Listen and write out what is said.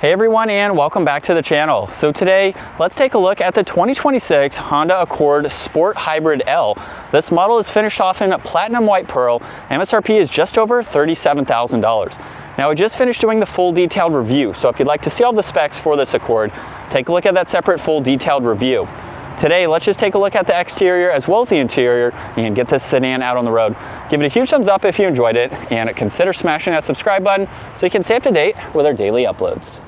Hey everyone, and welcome back to the channel. So today, let's take a look at the 2026 Honda Accord Sport Hybrid L. This model is finished off in platinum white pearl. MSRP is just over $37,000. Now, I just finished doing the full detailed review, so if you'd like to see all the specs for this Accord, take a look at that separate full detailed review. Today, let's just take a look at the exterior as well as the interior and get this sedan out on the road. Give it a huge thumbs up if you enjoyed it, and consider smashing that subscribe button so you can stay up to date with our daily uploads.